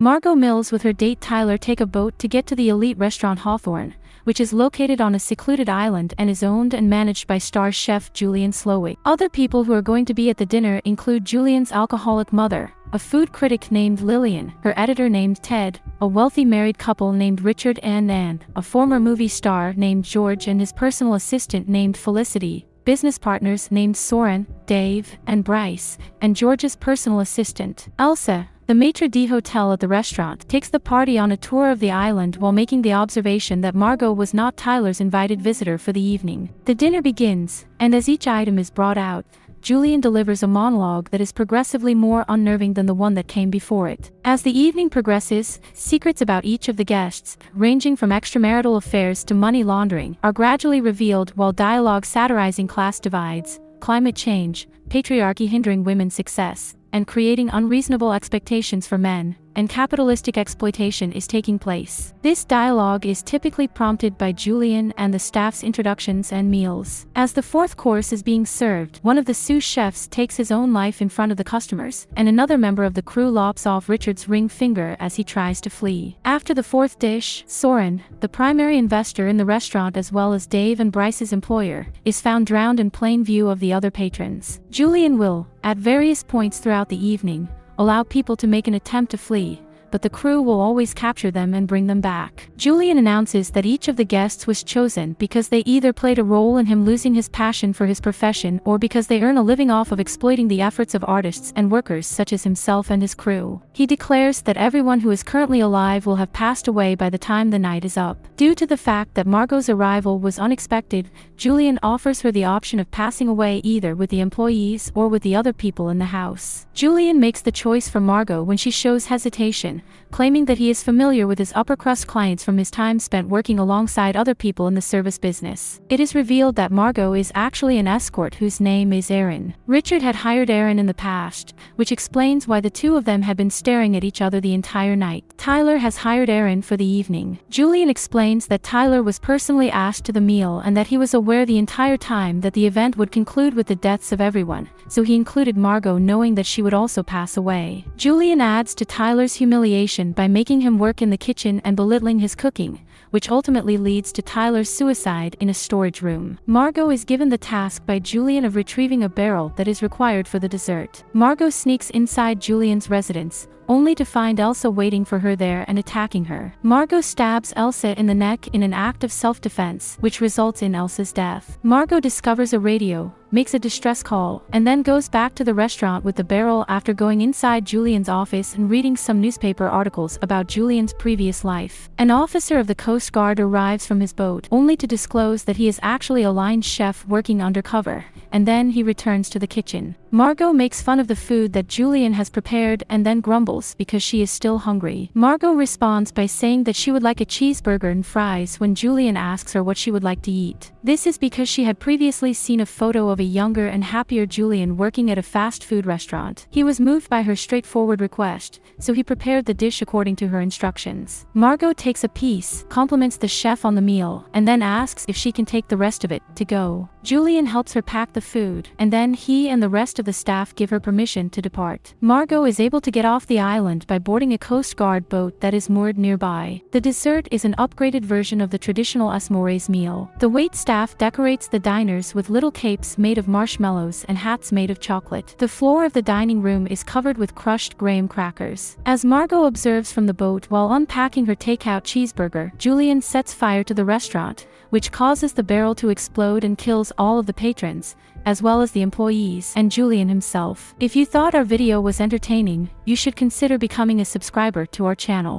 Margot Mills with her date Tyler take a boat to get to the elite restaurant Hawthorne, which is located on a secluded island and is owned and managed by star chef Julian Slowik. Other people who are going to be at the dinner include Julian's alcoholic mother, a food critic named Lillian, her editor named Ted, a wealthy married couple named Richard and Nan, a former movie star named George and his personal assistant named Felicity, business partners named Soren, Dave, and Bryce, and George's personal assistant, Elsa. The maitre d' hotel at the restaurant takes the party on a tour of the island while making the observation that Margot was not Tyler's invited visitor for the evening. The dinner begins, and as each item is brought out, Julian delivers a monologue that is progressively more unnerving than the one that came before it. As the evening progresses, secrets about each of the guests, ranging from extramarital affairs to money laundering, are gradually revealed while dialogue satirizing class divides, climate change, patriarchy hindering women's success, and creating unreasonable expectations for men, and capitalistic exploitation is taking place. This dialogue is typically prompted by Julian and the staff's introductions and meals. As the fourth course is being served, one of the sous chefs takes his own life in front of the customers, and another member of the crew lops off Richard's ring finger as he tries to flee. After the fourth dish, Soren, the primary investor in the restaurant as well as Dave and Bryce's employer, is found drowned in plain view of the other patrons. Julian will, at various points throughout the evening, allow people to make an attempt to flee, but the crew will always capture them and bring them back. Julian announces that each of the guests was chosen because they either played a role in him losing his passion for his profession or because they earn a living off of exploiting the efforts of artists and workers such as himself and his crew. He declares that everyone who is currently alive will have passed away by the time the night is up. Due to the fact that Margot's arrival was unexpected, Julian offers her the option of passing away either with the employees or with the other people in the house. Julian makes the choice for Margot when she shows hesitation, claiming that he is familiar with his upper-crust clients from his time spent working alongside other people in the service business. It is revealed that Margot is actually an escort whose name is Erin. Richard had hired Erin in the past, which explains why the two of them had been staring at each other the entire night. Tyler has hired Erin for the evening. Julian explains that Tyler was personally asked to the meal and that he was aware the entire time that the event would conclude with the deaths of everyone, so he included Margot knowing that she would also pass away. Julian adds to Tyler's humiliation by making him work in the kitchen and belittling his cooking, which ultimately leads to Tyler's suicide in a storage room. Margot is given the task by Julian of retrieving a barrel that is required for the dessert. Margot sneaks inside Julian's residence, only to find Elsa waiting for her there and attacking her. Margot stabs Elsa in the neck in an act of self-defense, which results in Elsa's death. Margot discovers a radio, makes a distress call, and then goes back to the restaurant with the barrel after going inside Julian's office and reading some newspaper articles about Julian's previous life. An officer of the Coast Guard arrives from his boat, only to disclose that he is actually a line chef working undercover, and then he returns to the kitchen. Margot makes fun of the food that Julian has prepared and then grumbles because she is still hungry. Margot responds by saying that she would like a cheeseburger and fries when Julian asks her what she would like to eat. This is because she had previously seen a photo of a younger and happier Julian working at a fast food restaurant. He was moved by her straightforward request, so he prepared the dish according to her instructions. Margot takes a piece, compliments the chef on the meal, and then asks if she can take the rest of it to go. Julian helps her pack the food, and then he and the rest of the staff give her permission to depart. Margot is able to get off the island by boarding a Coast Guard boat that is moored nearby. The dessert is an upgraded version of the traditional Asmores meal. The wait staff decorates the diners with little capes made of marshmallows and hats made of chocolate. The floor of the dining room is covered with crushed graham crackers. As Margot observes from the boat while unpacking her takeout cheeseburger, Julian sets fire to the restaurant, which causes the barrel to explode and kills all of the patrons, as well as the employees and Julian himself. If you thought our video was entertaining, you should consider becoming a subscriber to our channel.